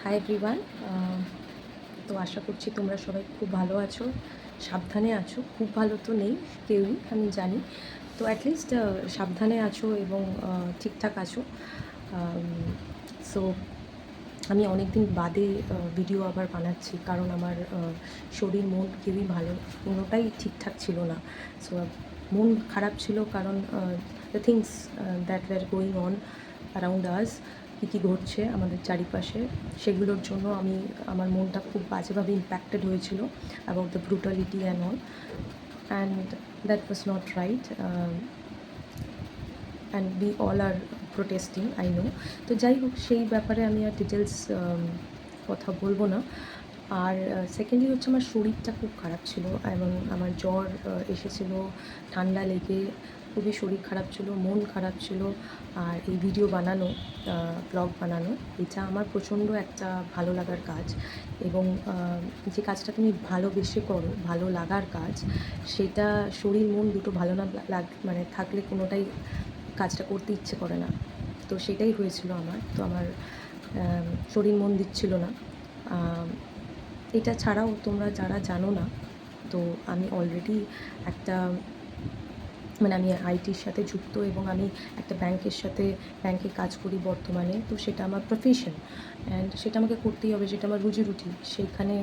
Hi everyone. তো আশা করছি তোমরা সবাই খুব ভালো আছো, সাবধানে আছো। খুব ভালো তো নেই কেউই, আমি জানি। তো অ্যাটলিস্ট সাবধানে আছো এবং ঠিকঠাক আছো। সো আমি অনেক দিন বাদে ভিডিও আবার বানাচ্ছি, কারণ আমার শরীর মন কেউই ভালো, কোনোটাই ঠিকঠাক ছিল না। সো মন খারাপ ছিল, কারণ the things that were going on around us, কী ঘটছে আমাদের চারিপাশে, সেগুলোর জন্য আমার মনটা খুব বাজেভাবে ইম্প্যাক্টেড হয়েছিল about the brutality and all, and that was not right, and we all are protesting, I know. তো যাই হোক, সেই ব্যাপারে আমি আর ডিটেলস কথা বলবো না। আর সেকেন্ডলি হচ্ছে, আমার শরীরটা খুব খারাপ ছিল এবং আমার জ্বর এসেছিলো, ঠান্ডা লেগে খুবই শরীর খারাপ ছিল, মন খারাপ ছিল। আর এই ভিডিও বানানো, ব্লগ বানানো, এটা আমার প্রচণ্ড একটা ভালো লাগার কাজ। এবং যে কাজটা তুমি ভালোবেসে করো, ভালো লাগার কাজ, সেটা শরীর মন দুটো ভালো না মানে থাকলে কোনোটাই কাজটা করতে ইচ্ছে করে না। তো সেটাই হয়েছিল আমার। তো আমার শরীর মন দিচ্ছিল না। এটা ছাড়াও তোমরা যারা জানো না, তো আমি অলরেডি একটা, মানে আমি আইটির সাথে যুক্ত এবং আমি একটা ব্যাংকে কাজ করি বর্তমানে। তো সেটা আমার প্রফেশন, অ্যান্ড সেটা আমাকে করতেই হবে, সেটা আমার রুজি-রুটি। সেইখানে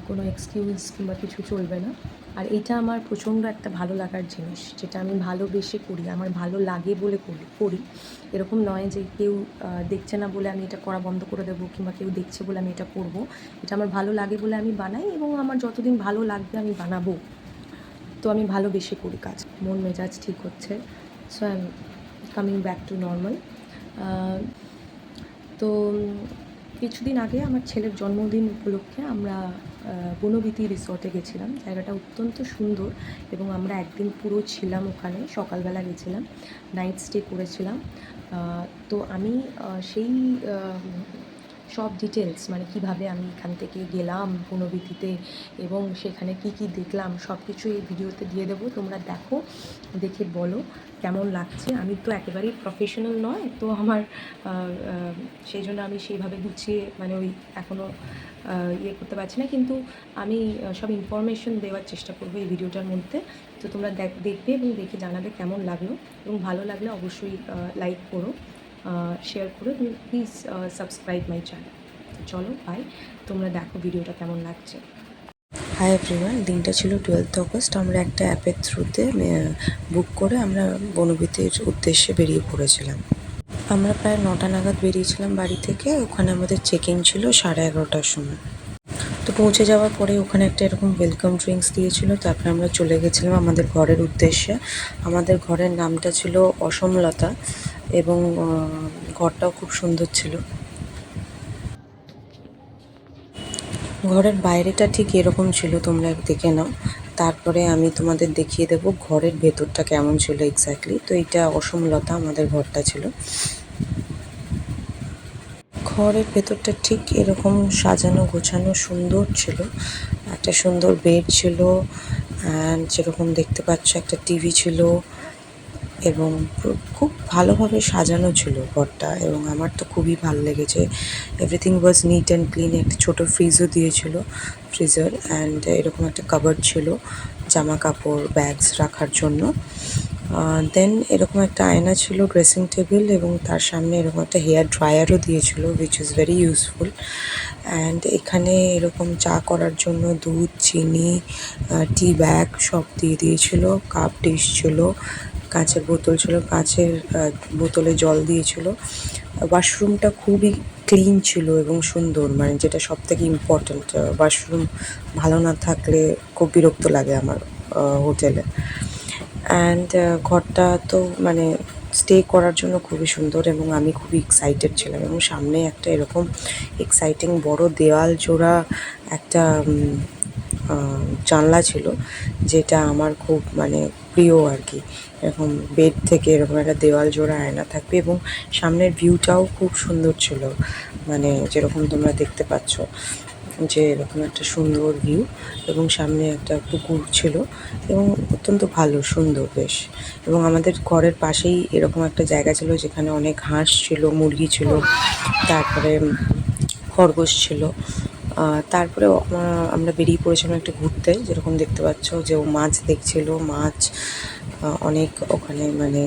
কোনো এক্সকিউজ কিংবা কিছু চলবে না। আর এইটা আমার প্রচণ্ড একটা ভালো লাগার জিনিস, যেটা আমি ভালোবেসে করি, আমার ভালো লাগে বলে করি। এরকম নয় যে কেউ দেখছে না বলে আমি এটা করা বন্ধ করে দেবো, কিংবা কেউ দেখছে বলে আমি এটা করব। এটা আমার ভালো লাগে বলে আমি বানাই, এবং আমার যতদিন ভালো লাগবে আমি বানাবো। তো আমি ভালোবেসে করি কাজ। মন মেজাজ ঠিক হচ্ছে, so I am coming back to normal. তো কিছুদিন আগে আমার ছেলের জন্মদিন উপলক্ষে আমরা বনবিতি রিসর্টে গেছিলাম। জায়গাটা অত্যন্ত সুন্দর এবং আমরা একদিন পুরো ছিলাম ওখানে। সকালবেলা গেছিলাম, নাইট স্টে করেছিলাম। তো আমি সেই সব ডিটেলস, মানে কীভাবে আমি এখান থেকে গেলাম বনবিতিতে এবং সেখানে কি কি দেখলাম, সব কিছু এই ভিডিওতে দিয়ে দেবো। তোমরা দেখো, দেখে বলো কেমন লাগছে। আমি তো একেবারেই প্রফেশনাল নয়, তো আমার সেই জন্য আমি সেইভাবে গুছিয়ে, মানে ওই এখনও ইয়ে করতে পারছি না, কিন্তু আমি সব ইনফরমেশন দেওয়ার চেষ্টা করবো এই ভিডিওটার মধ্যে। তো তোমরা দেখবে এবং দেখে জানাবে কেমন লাগলো, এবং ভালো লাগলে অবশ্যই লাইক করো, শেয়ার করো, এবং প্লিজ সাবস্ক্রাইব মাই চ্যানেল। চলো বাই, তোমরা দেখো ভিডিওটা কেমন লাগছে। হাই এভরিওয়ান, দিনটা ছিল 12th অগস্ট। আমরা একটা অ্যাপের থ্রুতে বুক করে আমরা বনবিতির উদ্দেশ্যে বেরিয়ে পড়েছিলাম। আমরা প্রায় 9টা নাগাদ বেরিয়েছিলাম বাড়ি থেকে। ওখানে আমাদের চেকিং ছিল 11:30টার সময়। তো পৌঁছে যাওয়ার পরে ওখানে একটা এরকম ওয়েলকাম ড্রিঙ্কস দিয়েছিল। তারপরে আমরা চলে গেছিলাম আমাদের ঘরের উদ্দেশ্যে। আমাদের ঘরের নামটা ছিল অসমলতা, এবং ঘরটাও খুব সুন্দর ছিল। ঘরের বাইরেটা ঠিক এরকম ছিল, তোমরা দেখে নাও। তারপরে আমি তোমাদের দেখিয়ে দেবো ঘরের ভেতরটা কেমন ছিল এক্স্যাক্টলি। তো এইটা অসমলতা আমাদের ঘরটা ছিল। ঘরের ভেতরটা ঠিক এরকম সাজানো গোছানো সুন্দর ছিল। একটা সুন্দর বেড ছিল, অ্যান্ড যেরকম দেখতে পাচ্ছ একটা টিভি ছিল, এবং খুব ভালোভাবে সাজানো ছিল ঘরটা, এবং আমার তো খুবই ভালো লেগেছে। Everything was neat and clean. একটা ছোটো ফ্রিজও দিয়েছিল, ফ্রিজার, অ্যান্ড এরকম একটা কাবার্ড ছিল জামা কাপড় ব্যাগস রাখার জন্য। দেন এরকম একটা আয়না ছিল, ড্রেসিং টেবিল, এবং তার সামনে এরকম একটা হেয়ার ড্রায়ারও দিয়েছিল, which is very useful. And এখানে এরকম চা করার জন্য দুধ, চিনি, টি ব্যাগ সব দিয়ে দিয়েছিল। কাপ ডিশ ছিল, কাঁচের বোতল ছিল, কাঁচের বোতলে জল দিয়েছিল। ওয়াশরুমটা খুবই ক্লিন ছিল এবং সুন্দর, মানে যেটা সব থেকে ইম্পর্ট্যান্ট। ওয়াশরুম ভালো না থাকলে খুব বিরক্ত লাগে আমার হোটেলে। অ্যান্ড ঘরটা তো মানে স্টে করার জন্য খুবই সুন্দর, এবং আমি খুবই এক্সাইটেড ছিলাম। এবং সামনে একটা এরকম এক্সাইটিং বড় দেওয়াল জোড়া একটা জানলা ছিল, যেটা আমার খুব মানে প্রিয় আর কি। এরকম বেড থেকে এরকম একটা দেওয়াল জোড়া আয়না থাকবে, এবং সামনের ভিউটাও খুব সুন্দর ছিল, মানে যেরকম তোমরা দেখতে পাচ্ছ যে এরকম একটা সুন্দর ভিউ, এবং সামনে একটা পুকুর ছিল, এবং অত্যন্ত ভালো সুন্দর বেশ। এবং আমাদের ঘরের পাশেই এরকম একটা জায়গা ছিল যেখানে অনেক হাঁস ছিল, মুরগি ছিল, তারপরে খরগোশ ছিল। তারপরে আমরা বেরিয়ে পড়েছিলাম একটু ঘুরতে, যেরকম দেখতে পাচ্ছ যে ও মাছ দেখছিল, মাছ অনেক ওখানে মানে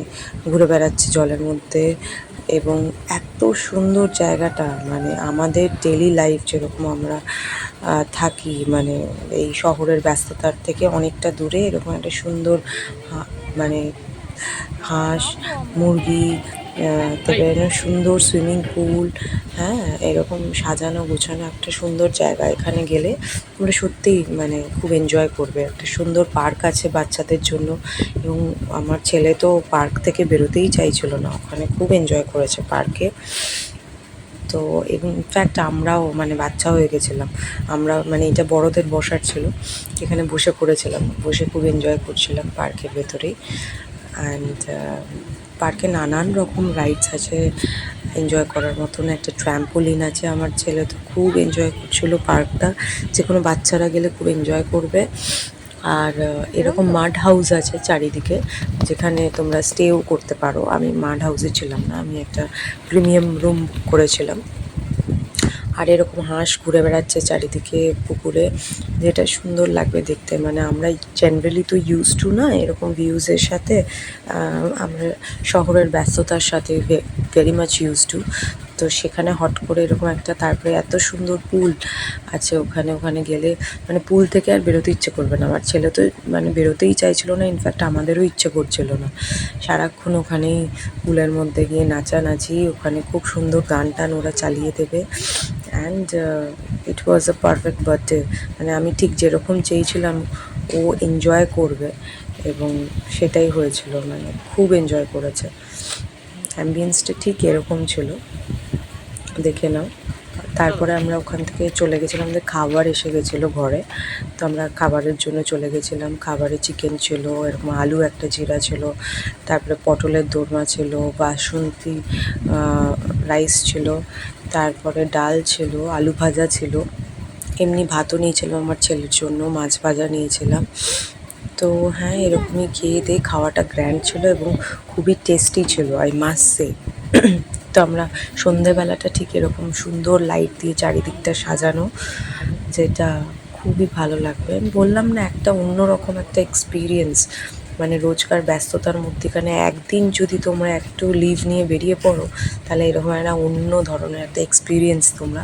ঘুরে বেড়াচ্ছে জলের মধ্যে। এবং এত সুন্দর জায়গাটা, মানে আমাদের ডেলি লাইফ যেরকম আমরা থাকি, মানে এই শহরের ব্যস্ততার থেকে অনেকটা দূরে এরকম একটা সুন্দর মানে হাঁস, মুরগি, তারপরে একটা সুন্দর সুইমিং পুল, হ্যাঁ, এরকম সাজানো গোছানো একটা সুন্দর জায়গা। এখানে গেলে তোমরা সত্যিই মানে খুব এনজয় করবে। একটা সুন্দর পার্ক আছে বাচ্চাদের জন্য, এবং আমার ছেলে তো পার্ক থেকে বেরোতেই চাইছিল না, ওখানে খুব এনজয় করেছে পার্কে। তো এবং ইনফ্যাক্ট আমরাও মানে বাচ্চা হয়ে গেছিলাম, আমরা মানে এটা বড়দের বসার ছিল, এখানে বসে পড়েছিলাম, বসে খুব এনজয় করছিলাম পার্কের ভেতরেই। অ্যান্ড পার্কে নানান রকম রাইডস আছে এনজয় করার মতন। একটা ট্র্যাম্পোলিন আছে, আমার ছেলে তো খুব এনজয় করছিল পার্কটা, যে কোনো বাচ্চারা গেলে খুব এনজয় করবে। আর এরকম মাড হাউস আছে চারিদিকে, যেখানে তোমরা স্টেও করতে পারো। আমি মাড হাউসে ছিলাম না, আমি একটা প্রিমিয়াম রুম করেছিলাম। আর এরকম হাঁস ঘুরে বেড়াচ্ছে চারিদিকে পুকুরে, যেটা সুন্দর লাগবে দেখতে। মানে আমরা জেনারেলি তো ইউজ টু না এরকম ভিউজের সাথে, আমরা শহরের ব্যস্ততার সাথে ভেরি মাচ ইউজ টু। তো সেখানে হট করে এরকম একটা, তারপরে এত সুন্দর পুল আছে ওখানে, ওখানে গেলে মানে পুল থেকে আর বেরোতে ইচ্ছে করবে না। আমার ছেলে তো মানে বেরোতেই চাইছিল না, ইনফ্যাক্ট আমাদেরও ইচ্ছে করছিল না। সারাক্ষণ ওখানেই পুলের মধ্যে গিয়ে নাচানাচি, ওখানে খুব সুন্দর গান টান ওরা চালিয়ে দেবে। And it was a perfect birthday, মানে আমি ঠিক যেরকম চেয়েছিলাম ও এনজয় করবে, এবং সেটাই হয়েছিল, মানে খুব এনজয় করেছে। অ্যাম্বিয়েন্সটা ঠিক এরকম ছিল, দেখে নাও। তারপরে আমরা ওখান থেকে চলে গেছিলাম, আমাদের খাবার এসে গেছিলো ঘরে, তো আমরা খাবারের জন্য চলে গেছিলাম। খাবারে চিকেন ছিল, এরকম আলু একটা জিরা ছিল, তারপরে পটলের দোরমা ছিল, বাসন্তী রাইস ছিল, তারপরে ডাল ছিল, আলু ভাজা ছিল, এমনি ভাতও নিয়েছিলাম আমার ছেলের জন্য, মাছ ভাজা নিয়েছিলাম। তো হ্যাঁ, এরকমই খেয়ে দিয়ে খাওয়াটা গ্র্যান্ড ছিল এবং খুবই টেস্টি ছিল, আই মাস্ট সে। তো আমরা সন্ধেবেলাটা ঠিক এরকম সুন্দর লাইট দিয়ে চারিদিকটা সাজানো, যেটা খুবই ভালো লাগবে। আমি বললাম না, একটা অন্যরকম একটা এক্সপিরিয়েন্স। মানে রোজকার ব্যস্ততার মধ্যেখানে একদিন যদি তোমরা একটু লিভ নিয়ে বেরিয়ে পড়ো, তাহলে এরকম একটা অন্য ধরনের একটা এক্সপিরিয়েন্স তোমরা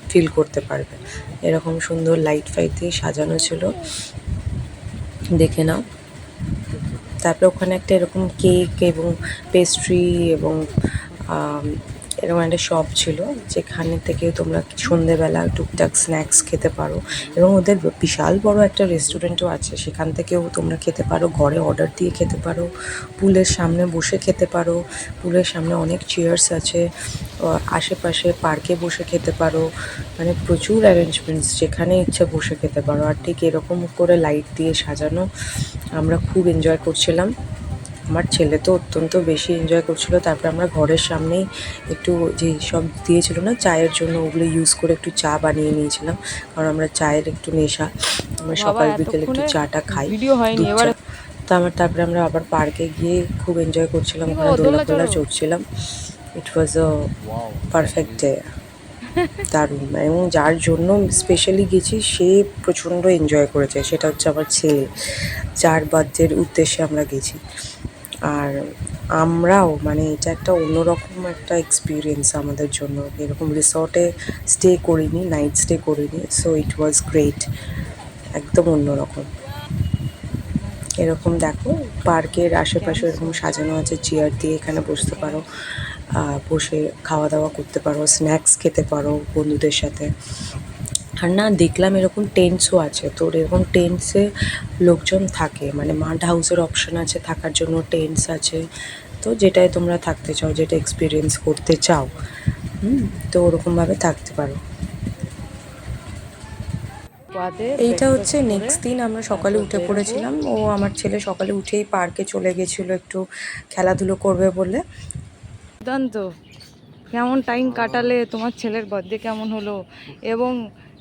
ফিল করতে পারবে। এরকম সুন্দর লাইট ফাইট দিয়ে সাজানো ছিল, দেখে নাও। তারপরে ওখানে একটা এরকম কেক এবং পেস্ট্রি এবং এরকম একটা শপ ছিল, যেখানে থেকে তোমরা সন্ধেবেলা টুকটাক স্ন্যাক্স খেতে পারো। এবং ওদের বিশাল বড় একটা রেস্টুরেন্টও আছে, সেখান থেকেও তোমরা খেতে পারো, ঘরে অর্ডার দিয়ে খেতে পারো, পুলের সামনে বসে খেতে পারো। পুলের সামনে অনেক চেয়ার্স আছে, আশেপাশে পার্কে বসে খেতে পারো, মানে প্রচুর অ্যারেঞ্জমেন্টস, যেখানে ইচ্ছা বসে খেতে পারো। আর ঠিক এরকম করে লাইট দিয়ে সাজানো, আমরা খুব এনজয় করছিলাম। আমার ছেলে তো অত্যন্ত বেশি এনজয় করছিল। তারপরে আমরা ঘরের সামনেই একটু যে সব দিয়েছিল না চায়ের জন্য, ওগুলো ইউজ করে একটু চা বানিয়ে নিয়েছিলাম, কারণ আমরা চায়ের একটু নেশা, আমরা সকাল বিকেল একটু চাটা খাই, দুধ চা। তো তারপরে আমরা আবার পার্কে গিয়ে খুব এনজয় করছিলাম, ওখানে দোলনা ফোলা চড়ছিলাম। ইট ওয়াজ আ পারফেক্ট ডে, দারুণ। এবং যার জন্য স্পেশালি গেছি সে প্রচণ্ড এনজয় করেছে, সেটা হচ্ছে আমার ছেলে, যার বার্থডের উদ্দেশ্যে আমরা গেছি। আর আমরাও মানে এটা একটা অন্যরকম একটা এক্সপিরিয়েন্স আমাদের জন্য। এরকম রিসর্টে স্টে করিনি, নাইট স্টে করিনি, সো ইট ওয়াজ গ্রেট, একদম অন্যরকম। এরকম দেখো পার্কের আশেপাশে এরকম সাজানো আছে চেয়ার দিয়ে, এখানে বসতে পারো, বসে খাওয়া দাওয়া করতে পারো, স্ন্যাক্স খেতে পারো বন্ধুদের সাথে। আর না, দেখলাম এরকম টেন্টসও আছে, তো এরকম টেন্টসে লোকজন থাকে, মানে মাড হাউসের অপশান আছে থাকার জন্য, টেন্টস আছে। তো যেটায় তোমরা থাকতে চাও, যেটা এক্সপিরিয়েন্স করতে চাও, তো ওরকমভাবে থাকতে পারো। এইটা হচ্ছে নেক্সট দিন, আমরা সকালে উঠে পড়েছিলাম। ও আমার ছেলে সকালে উঠেই পার্কে চলে গেছিলো একটু খেলাধুলো করবে বলে। দুর্দান্ত। কেমন টাইম কাটালে, তোমার ছেলের বার্থডে কেমন হলো, এবং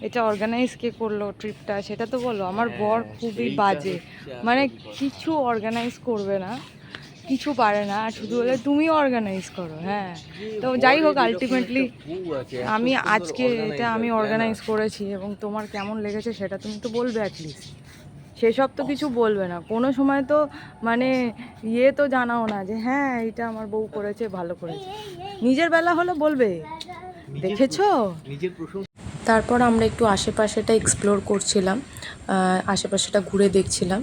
এটা অর্গানাইজ কে করলো ট্রিপটা, সেটা তো বলো। আমার বর খুবই বাজে, মানে কিছু অর্গানাইজ করবে না, কিছু পারে না, আর শুধু বলে তুমি অর্গানাইজ করো। হ্যাঁ, তো যাই হোক, আলটিমেটলি আমি আজকে এটা আমি অর্গানাইজ করেছি, এবং তোমার কেমন লেগেছে সেটা তুমি তো বলবে অ্যাটলিস্ট। সেসব তো কিছু বলবে না কোনো সময়, তো মানে তো জানাও না যে হ্যাঁ এটা আমার বউ করেছে, ভালো করেছে। নিজের বেলা হলো বলবে দেখেছো। তারপর আমরা একটু আশেপাশেটা এক্সপ্লোর করছিলাম, আশেপাশেটা ঘুরে দেখছিলাম।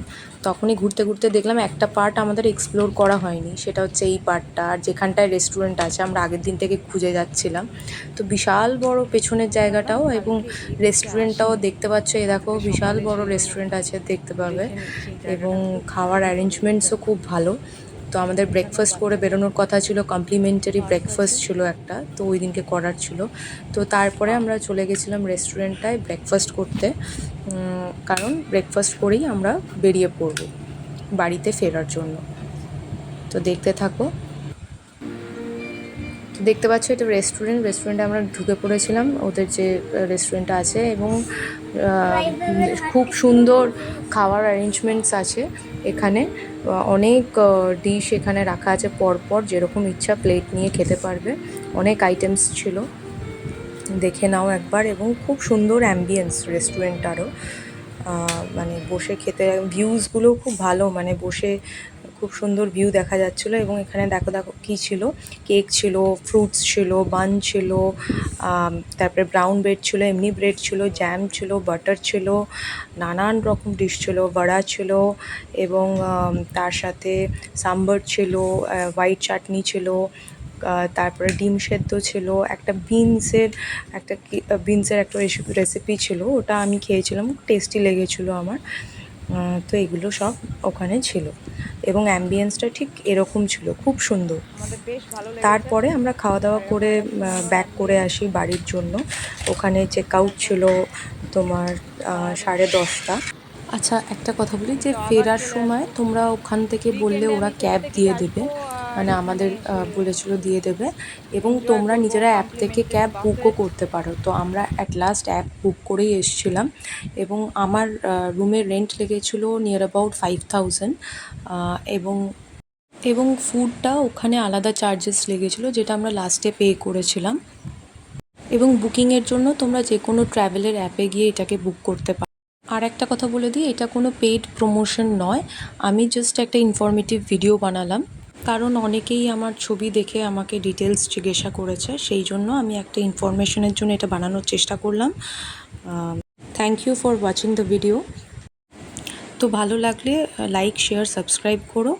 তখনই ঘুরতে ঘুরতে দেখলাম একটা পার্ট আমাদের এক্সপ্লোর করা হয়নি, সেটা হচ্ছে এই পার্টটা। আর যেখানটায় রেস্টুরেন্ট আছে আমরা আগের দিন থেকে খুঁজে যাচ্ছিলাম। তো বিশাল বড় পেছনের জায়গাটাও এবং রেস্টুরেন্টটাও দেখতে পাচ্ছ, এই দেখো বিশাল বড় রেস্টুরেন্ট আছে, দেখতে পাবে। এবং খাওয়ার অ্যারেঞ্জমেন্টসও খুব ভালো। তো আমাদের ব্রেকফাস্ট করে বেরোনোর কথা ছিল, কমপ্লিমেন্টারি ব্রেকফাস্ট ছিল একটা, তো ওই দিনকে করার ছিল। তো তারপরে আমরা চলে গেছিলাম রেস্টুরেন্টটায় ব্রেকফাস্ট করতে, কারণ ব্রেকফাস্ট করেই আমরা বেরিয়ে পড়ব বাড়িতে ফেরার জন্য। তো দেখতে থাকো। তো দেখতে পাচ্ছ এটা রেস্টুরেন্টে আমরা ঢুকে পড়েছিলাম, ওদের যে রেস্টুরেন্টটা আছে, এবং খুব সুন্দর খাওয়ার অ্যারেঞ্জমেন্টস আছে এখানে। অনেক ডিশ এখানে রাখা আছে পরপর, যেরকম ইচ্ছা প্লেট নিয়ে খেতে পারবে। অনেক আইটেমস ছিল, দেখে নাও একবার। এবং খুব সুন্দর অ্যাম্বিয়েন্স রেস্টুরেন্টটারও, মানে বসে খেতে ভিউজগুলো খুব ভালো, মানে বসে খুব সুন্দর ভিউ দেখা যাচ্ছিলো। এবং এখানে দেখো দেখো কী ছিল, কেক ছিল, ফ্রুটস ছিল, বান ছিল, তারপরে ব্রাউন ব্রেড ছিল, এমনি ব্রেড ছিল, জ্যাম ছিল, বাটার ছিল, নানান রকম ডিশ ছিল, বড়া ছিল, এবং তার সাথে সাম্বার ছিল, হোয়াইট চাটনি ছিল, তারপরে ডিম সেদ্ধ ছিল, একটা বিনসের একটা রেসিপি ছিল, ওটা আমি খেয়েছিলাম, টেস্টি লেগেছিলো আমার। তো এগুলো সব ওখানে ছিল, এবং অ্যাম্বিয়েন্সটা ঠিক এরকম ছিল, খুব সুন্দর। তারপরে আমরা খাওয়া দাওয়া করে ব্যাক করে আসি বাড়ির জন্য। ওখানে চেক আউট ছিল তোমার 10:30। আচ্ছা, একটা কথা বলি যে ফেরার সময় তোমরা ওখান থেকে বললে ওরা ক্যাব দিয়ে দেবে, মানে আমাদের বলেছিল দিয়ে দেবে, এবং তোমরা নিজেরা অ্যাপ থেকে ক্যাব বুকও করতে পারো। তো আমরা অ্যাট লাস্ট অ্যাপ বুক করেই এসেছিলাম, এবং আমার রুমের রেন্ট লেগেছিলো নিয়ার অ্যাবাউট 5000, এবং ফুডটা ওখানে আলাদা চার্জেস লেগেছিলো, যেটা আমরা লাস্টে পে করেছিলাম। এবং বুকিংয়ের জন্য তোমরা যে কোনো ট্র্যাভেলের অ্যাপে গিয়ে এটাকে বুক করতে পারো। আর একটা কথা বলে দিই, এটা কোনো পেইড প্রমোশন নয়, আমি জাস্ট একটা ইনফরমেটিভ ভিডিও বানালাম, কারণ অনেকেই আমার ছবি দেখে আমাকে ডিটেলস জিজ্ঞাসা করেছে, সেই জন্য আমি একটা ইনফরমেশনের জন্য এটা বানানোর চেষ্টা করলাম। Thank you for watching the video. তো ভালো লাগলে লাইক, শেয়ার, সাবস্ক্রাইব করো।